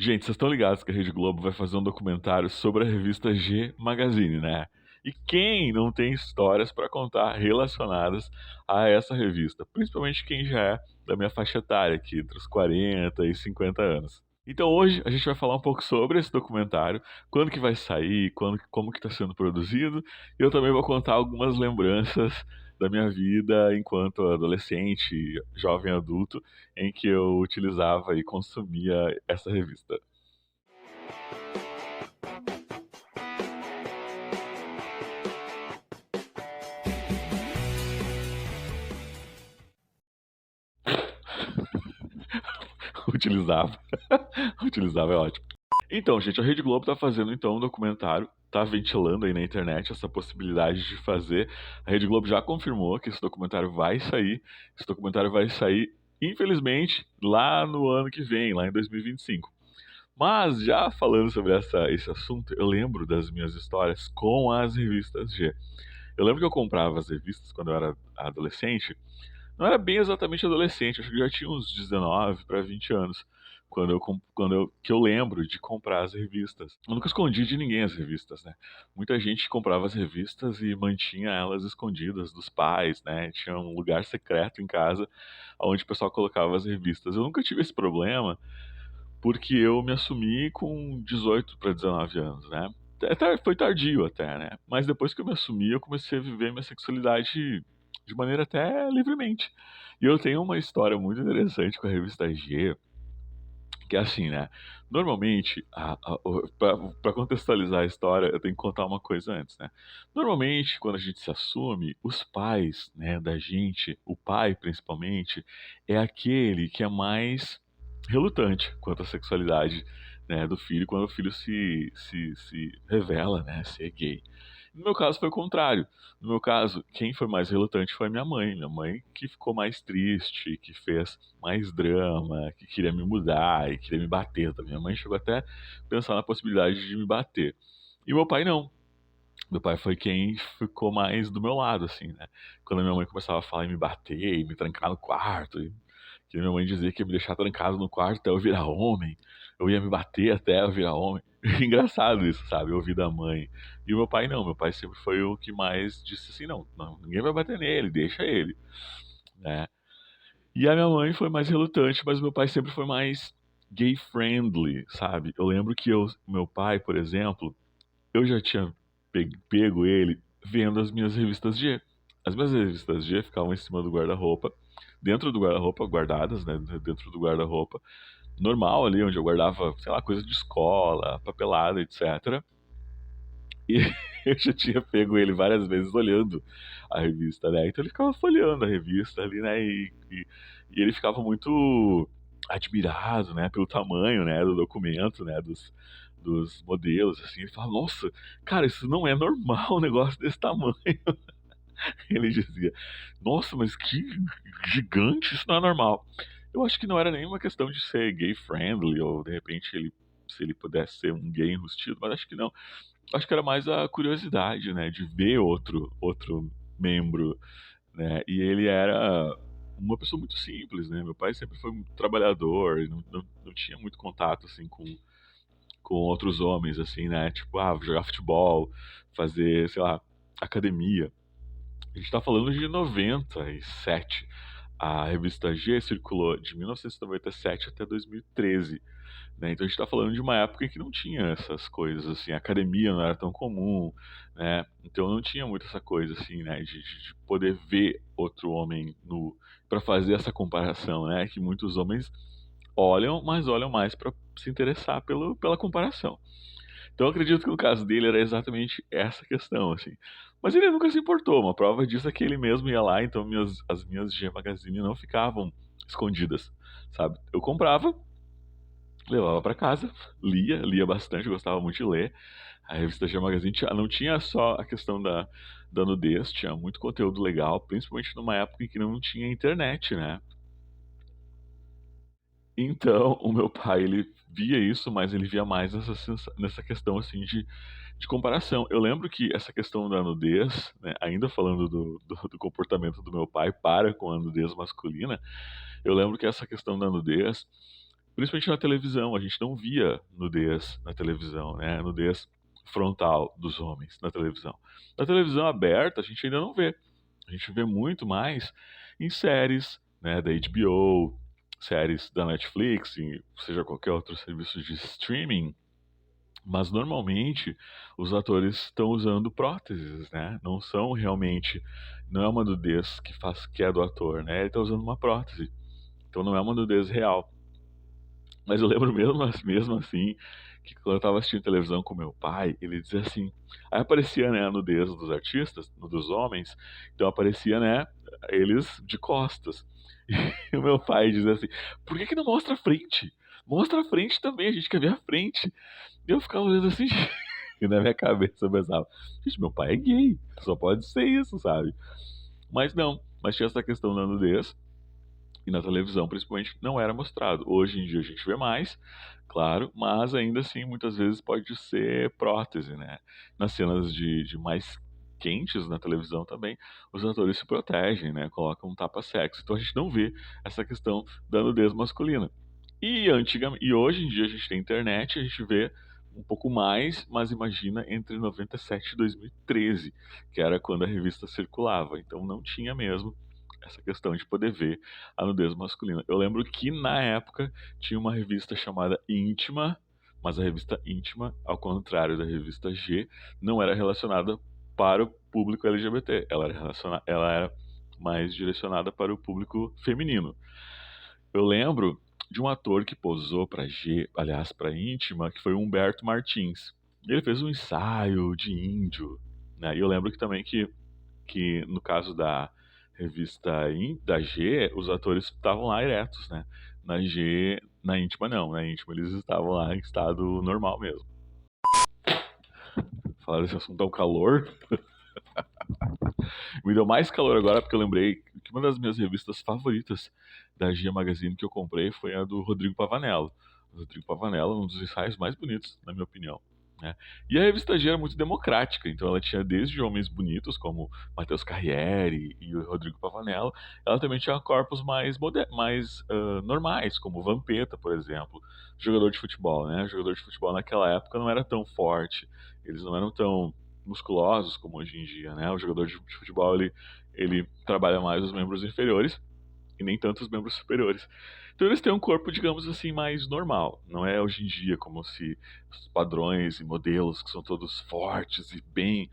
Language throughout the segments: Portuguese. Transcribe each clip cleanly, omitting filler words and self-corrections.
Gente, vocês estão ligados que a Rede Globo vai fazer um documentário sobre a revista G Magazine, né? E quem não tem histórias para contar relacionadas a essa revista? Principalmente quem já é da minha faixa etária, aqui entre os 40 e 50 anos. Então hoje a gente vai falar um pouco sobre esse documentário, quando que vai sair, como que está sendo produzido, e eu também vou contar algumas lembranças da minha vida enquanto adolescente, jovem adulto, em que eu utilizava e consumia essa revista. Utilizava. Utilizava é ótimo. Então, gente, a Rede Globo tá fazendo então um documentário, tá ventilando aí na internet essa possibilidade de fazer. A Rede Globo já confirmou que esse documentário vai sair. Esse documentário vai sair, infelizmente, lá no ano que vem, lá em 2025. Mas já falando sobre esse assunto, eu lembro das minhas histórias com as revistas G. Eu lembro que eu comprava as revistas quando eu era adolescente. Não era bem exatamente adolescente, acho que já tinha uns 19 para 20 anos. Que eu lembro de comprar as revistas. Eu nunca escondi de ninguém as revistas, né? Muita gente comprava as revistas e mantinha elas escondidas dos pais, né? Tinha um lugar secreto em casa onde o pessoal colocava as revistas. Eu nunca tive esse problema porque eu me assumi com 18 para 19 anos, né? Foi tardio até, né? Mas depois que eu me assumi, eu comecei a viver minha sexualidade de maneira até livremente. E eu tenho uma história muito interessante com a revista G, que é assim, né? Normalmente, para contextualizar a história, eu tenho que contar uma coisa antes, né? Normalmente, quando a gente se assume, os pais, né, da gente, o pai principalmente, é aquele que é mais relutante quanto à sexualidade, né, do filho, quando o filho se revela, né, ser gay. No meu caso foi o contrário. No meu caso, quem foi mais relutante foi minha mãe. Minha mãe que ficou mais triste, que fez mais drama, que queria me mudar e queria me bater também. Minha mãe chegou até a pensar na possibilidade de me bater. E meu pai não. Meu pai foi quem ficou mais do meu lado, assim, né? Quando a minha mãe começava a falar em me bater, e me trancar no quarto, que minha mãe dizia que ia me deixar trancado no quarto até eu virar homem, eu ia me bater até eu virar homem. Engraçado isso, sabe? Eu ouvi da mãe. E o meu pai não, meu pai sempre foi o que mais disse assim, não, não, ninguém vai bater nele, deixa ele, né? E a minha mãe foi mais relutante, mas meu pai sempre foi mais gay friendly, sabe? Eu lembro que meu pai, por exemplo, eu já tinha pego ele vendo as minhas revistas G. As minhas revistas G ficavam em cima do guarda-roupa, dentro do guarda-roupa, guardadas, né? Dentro do guarda-roupa, normal ali, onde eu guardava, sei lá, coisa de escola, papelada, etc. E eu já tinha pego ele várias vezes olhando a revista, né? Então ele ficava folheando a revista ali, né? E ele ficava muito admirado, né? Pelo tamanho, né? Do documento, né? Dos modelos, assim. Ele falava, nossa, cara, isso não é normal um negócio desse tamanho. Ele dizia, nossa, mas que gigante, isso não é normal. Eu acho que não era nenhuma questão de ser gay friendly, ou de repente se ele pudesse ser um gay enrustido, mas acho que não. Acho que era mais a curiosidade, né, de ver outro membro, né? E ele era uma pessoa muito simples, né? Meu pai sempre foi muito trabalhador, não tinha muito contato assim com outros homens, assim, né? Tipo, jogar futebol, fazer, sei lá, academia. A gente tá falando de 97. A revista G circulou de 1997 até 2013, né? Então a gente está falando de uma época em que não tinha essas coisas assim, a academia não era tão comum, né? Então não tinha muito essa coisa assim, né, de poder ver outro homem nu para fazer essa comparação, né? Que muitos homens olham, mas olham mais para se interessar pela comparação. Então eu acredito que no caso dele era exatamente essa questão, assim. Mas ele nunca se importou. Uma prova disso é que ele mesmo ia lá, então as minhas G Magazine não ficavam escondidas, sabe? Eu comprava, levava para casa, lia bastante, eu gostava muito de ler. A revista G Magazine não tinha só a questão da nudez, tinha muito conteúdo legal, principalmente numa época em que não tinha internet, né? Então, o meu pai, ele via isso, mas ele via mais nessa questão, assim, de comparação. Eu lembro que essa questão da nudez, né, ainda falando do comportamento do meu pai para com a nudez masculina, eu lembro que essa questão da nudez principalmente na televisão, a gente não via nudez na televisão, né? Nudez frontal dos homens na televisão. Na televisão aberta, a gente ainda não vê. A gente vê muito mais em séries, né, da HBO, séries da Netflix, e seja qualquer outro serviço de streaming, mas normalmente os atores estão usando próteses, né? Não são realmente, não é uma nudez que faz que é do ator, né? Ele está usando uma prótese. Então não é uma nudez real. Mas eu lembro mesmo assim, que quando eu tava assistindo televisão com meu pai, ele dizia assim, aí aparecia, né, a nudez dos artistas, dos homens, então aparecia, né, eles de costas. E o meu pai dizia assim, por que que não mostra a frente? Mostra a frente também, a gente quer ver a frente. E eu ficava olhando assim, e na minha cabeça eu pensava, gente, meu pai é gay, só pode ser isso, sabe? Mas não, mas tinha essa questão da nudez, e na televisão, principalmente, não era mostrado. Hoje em dia a gente vê mais, claro, mas ainda assim, muitas vezes pode ser prótese, né? Nas cenas de mais quentes na televisão também, os atores se protegem, né? Colocam um tapa-sexo. Então a gente não vê essa questão da nudez masculina. E hoje em dia a gente tem internet, a gente vê um pouco mais, mas imagina entre 97 e 2013, que era quando a revista circulava. Então não tinha mesmo essa questão de poder ver a nudez masculina. Eu lembro que na época tinha uma revista chamada Íntima, mas a revista Íntima, ao contrário da revista G, não era relacionada para o público LGBT. Ela era mais direcionada para o público feminino. Eu lembro de um ator que posou para G, aliás, para Íntima, que foi o Humberto Martins. Ele fez um ensaio de índio, né? E eu lembro que também que no caso da da G, os atores estavam lá eretos, né? Na G, na Íntima não, na Íntima eles estavam lá em estado normal mesmo. Falar desse assunto é um calor. Me deu mais calor agora porque eu lembrei que uma das minhas revistas favoritas da G Magazine que eu comprei foi a do Rodrigo Pavanello. O Rodrigo Pavanello é um dos ensaios mais bonitos, na minha opinião. Né? E a revista G era muito democrática, então ela tinha desde homens bonitos como Matheus Carriere e o Rodrigo Pavanello, ela também tinha corpos mais normais, como o Vampeta, por exemplo, jogador de futebol, né? O jogador de futebol naquela época não era tão forte, eles não eram tão musculosos como hoje em dia, né? O jogador de futebol ele trabalha mais os membros inferiores e nem tanto os membros superiores. Então eles têm um corpo, digamos assim, mais normal. Não é hoje em dia como se os padrões e modelos que são todos fortes e bem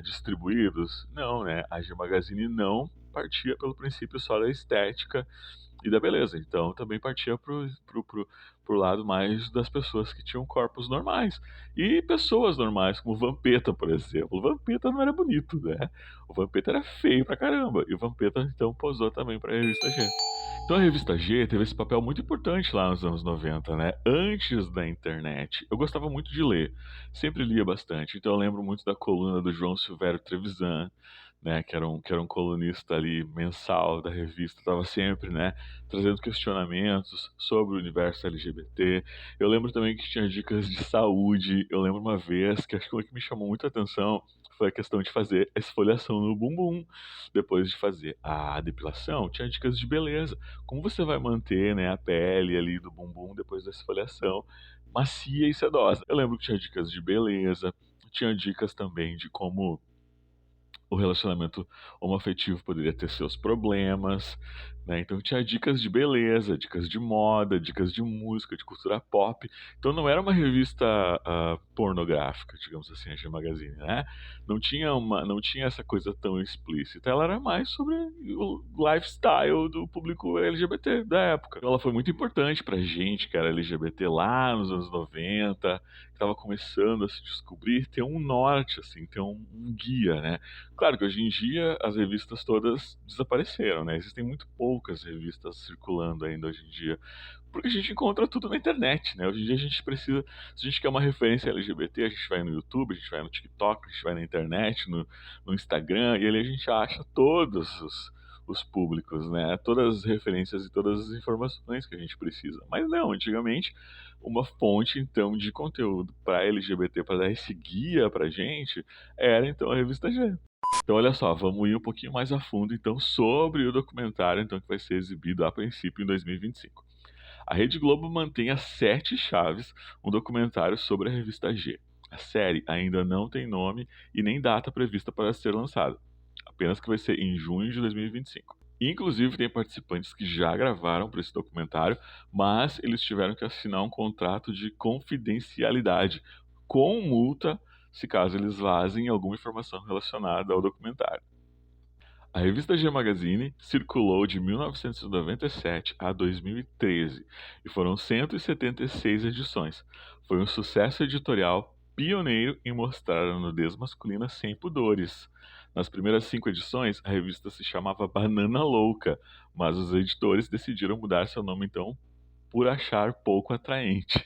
distribuídos. Não, né? A G Magazine não partia pelo princípio só da estética e da beleza. Então também partia pro lado mais das pessoas que tinham corpos normais. E pessoas normais, como o Vampeta, por exemplo. O Vampeta não era bonito, né? O Vampeta era feio pra caramba. E o Vampeta então posou também pra revista G. Então a revista G teve esse papel muito importante lá nos anos 90, né? Antes da internet. Eu gostava muito de ler, sempre lia bastante. Então eu lembro muito da coluna do João Silvério Trevisan, né? Que era um colunista ali mensal da revista, estava sempre, né? Trazendo questionamentos sobre o universo LGBT. Eu lembro também que tinha dicas de saúde. Eu lembro uma vez que acho que uma que me chamou muita atenção foi a questão de fazer esfoliação no bumbum. Depois de fazer a depilação, tinha dicas de beleza. Como você vai manter, né, a pele ali do bumbum depois da esfoliação macia e sedosa. Eu lembro que tinha dicas de beleza, tinha dicas também de como o relacionamento homoafetivo poderia ter seus problemas, né? Então tinha dicas de beleza, dicas de moda, dicas de música, de cultura pop. Então não era uma revista pornográfica, digamos assim, a G Magazine, né? Não tinha essa coisa tão explícita. Ela era mais sobre o lifestyle do público LGBT da época. Então ela foi muito importante pra gente que era LGBT lá nos anos 90, que estava começando a se descobrir, ter um norte, assim, ter um guia, né? Claro que hoje em dia as revistas todas desapareceram, né? Existem muito poucas revistas circulando ainda hoje em dia, porque a gente encontra tudo na internet, né? Hoje em dia a gente precisa, se a gente quer uma referência LGBT, a gente vai no YouTube, a gente vai no TikTok, a gente vai na internet, no Instagram, e ali a gente acha todos os públicos, né? Todas as referências e todas as informações que a gente precisa. Mas não, antigamente uma fonte então de conteúdo para LGBT, para dar esse guia pra gente, era então a revista G. Então, olha só, vamos ir um pouquinho mais a fundo então sobre o documentário então que vai ser exibido a princípio em 2025. A Rede Globo mantém às 7 chaves um documentário sobre a revista G. A série ainda não tem nome e nem data prevista para ser lançada, apenas que vai ser em junho de 2025. Inclusive, tem participantes que já gravaram para esse documentário, mas eles tiveram que assinar um contrato de confidencialidade, com multa, se caso eles vazem alguma informação relacionada ao documentário. A revista G Magazine circulou de 1997 a 2013 e foram 176 edições. Foi um sucesso editorial pioneiro em mostrar a nudez masculina sem pudores. Nas primeiras 5 edições, a revista se chamava Banana Louca, mas os editores decidiram mudar seu nome então por achar pouco atraente.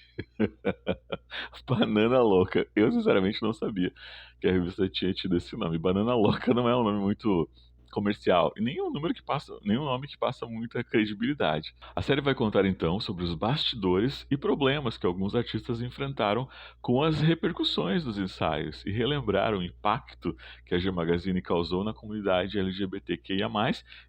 Banana Louca. Eu sinceramente não sabia que a revista tinha tido esse nome. Banana Louca não é um nome muito comercial e nem um número que passa, nem um nome que passa muita credibilidade. A série vai contar então sobre os bastidores e problemas que alguns artistas enfrentaram com as repercussões dos ensaios e relembrar o impacto que a G Magazine causou na comunidade LGBTQIA+,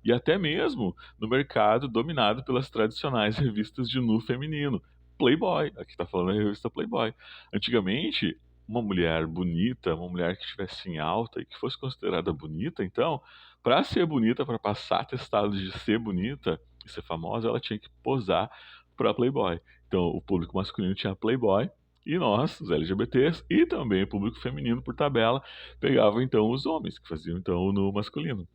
e até mesmo no mercado dominado pelas tradicionais revistas de nu feminino. Playboy, aqui está falando a revista Playboy. Antigamente, uma mulher bonita, uma mulher que estivesse em alta e que fosse considerada bonita, então, para ser bonita, para passar atestado de ser bonita e ser famosa, ela tinha que posar para Playboy. Então, o público masculino tinha Playboy e nós, os LGBTs, e também o público feminino, por tabela, pegavam então os homens, que faziam então o nu masculino.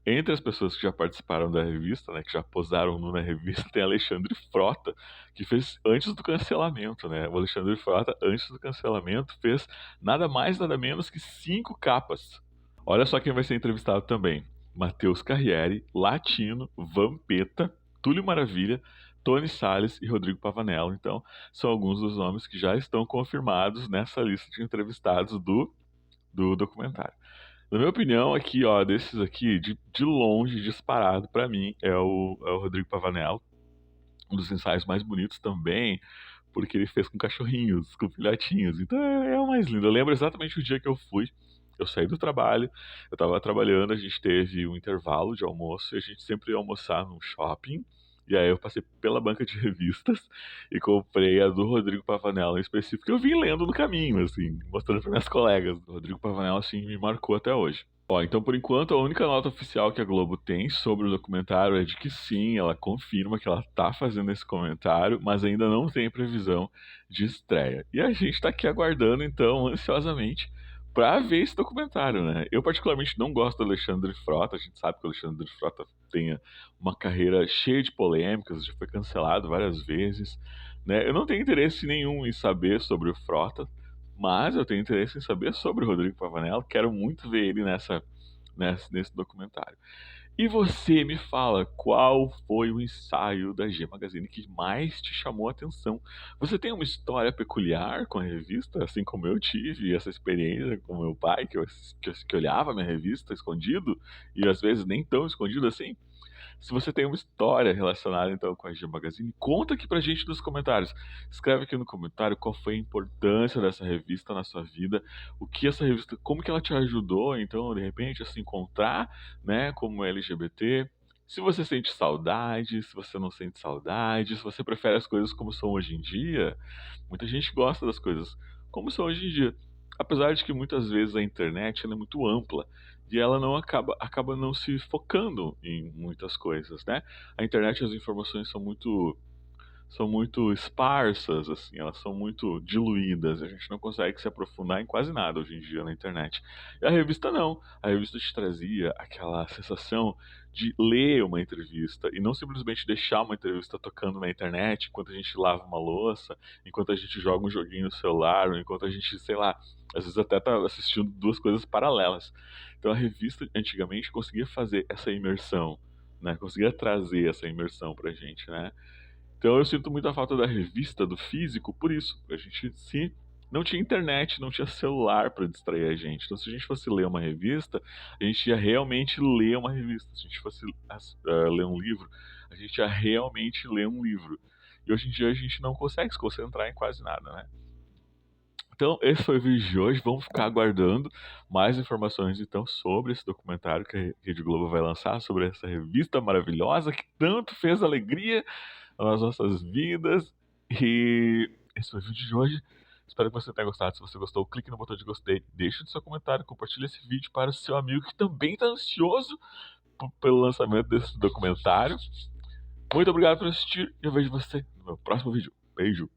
Entre as pessoas que já participaram da revista, né, que já posaram nu na revista, tem Alexandre Frota, que fez antes do cancelamento, né? O Alexandre Frota, antes do cancelamento, fez nada mais, nada menos que 5 capas. Olha só quem vai ser entrevistado também: Matheus Carriere, Latino, Vampeta, Túlio Maravilha, Tony Salles e Rodrigo Pavanello. Então, são alguns dos nomes que já estão confirmados nessa lista de entrevistados do documentário. Na minha opinião, aqui, ó, desses aqui, de longe, disparado, pra mim, é o Rodrigo Pavanello. Um dos ensaios mais bonitos também, porque ele fez com cachorrinhos, com filhotinhos. Então é o mais lindo. Eu lembro exatamente o dia que eu fui. Eu saí do trabalho, eu tava trabalhando, a gente teve um intervalo de almoço e a gente sempre ia almoçar num shopping. E aí eu passei pela banca de revistas e comprei a do Rodrigo Pavanello em específico, que eu vim lendo no caminho, assim, mostrando para minhas colegas. O Rodrigo Pavanello, assim, me marcou até hoje. Ó, então por enquanto a única nota oficial que a Globo tem sobre o documentário é de que sim, ela confirma que ela tá fazendo esse comentário, mas ainda não tem previsão de estreia. E a gente tá aqui aguardando então ansiosamente pra ver esse documentário, né? Eu particularmente não gosto do Alexandre Frota, a gente sabe que o Alexandre Frota tem uma carreira cheia de polêmicas, já foi cancelado várias vezes, né? Eu não tenho interesse nenhum em saber sobre o Frota, mas eu tenho interesse em saber sobre o Rodrigo Pavanello. Quero muito ver ele nesse documentário. E você me fala qual foi o ensaio da G Magazine que mais te chamou a atenção? Você tem uma história peculiar com a revista, assim como eu tive essa experiência com meu pai, que olhava a minha revista escondido, e às vezes nem tão escondido assim? Se você tem uma história relacionada então com a G Magazine, conta aqui pra gente nos comentários. Escreve aqui no comentário qual foi a importância dessa revista na sua vida, o que essa revista, como que ela te ajudou, então, de repente, a se encontrar, né, como LGBT. Se você sente saudade, se você não sente saudade, se você prefere as coisas como são hoje em dia. Muita gente gosta das coisas como são hoje em dia. Apesar de que muitas vezes a internet ela é muito ampla e ela não acaba não se focando em muitas coisas, né? A internet, as informações são muito esparsas, assim, elas são muito diluídas, a gente não consegue se aprofundar em quase nada hoje em dia na internet. E a revista não, a revista te trazia aquela sensação de ler uma entrevista e não simplesmente deixar uma entrevista tocando na internet enquanto a gente lava uma louça, enquanto a gente joga um joguinho no celular, ou enquanto a gente, sei lá, às vezes até tá assistindo duas coisas paralelas. Então a revista antigamente conseguia fazer essa imersão, né? Conseguia trazer essa imersão pra gente, né? Então eu sinto muita falta da revista, do físico, por isso. A gente se não tinha internet, não tinha celular para distrair a gente. Então, se a gente fosse ler uma revista, a gente ia realmente ler uma revista. Se a gente fosse ler um livro, a gente ia realmente ler um livro. E hoje em dia a gente não consegue se concentrar em quase nada, né? Então, esse foi o vídeo de hoje. Vamos ficar aguardando mais informações então sobre esse documentário que a Rede Globo vai lançar, sobre essa revista maravilhosa que tanto fez alegria nas nossas vidas. E esse foi o vídeo de hoje. Espero que você tenha gostado. Se você gostou, clique no botão de gostei, deixe o seu comentário, compartilhe esse vídeo para o seu amigo que também está ansioso pelo lançamento desse documentário. Muito obrigado por assistir e eu vejo você no meu próximo vídeo. Beijo!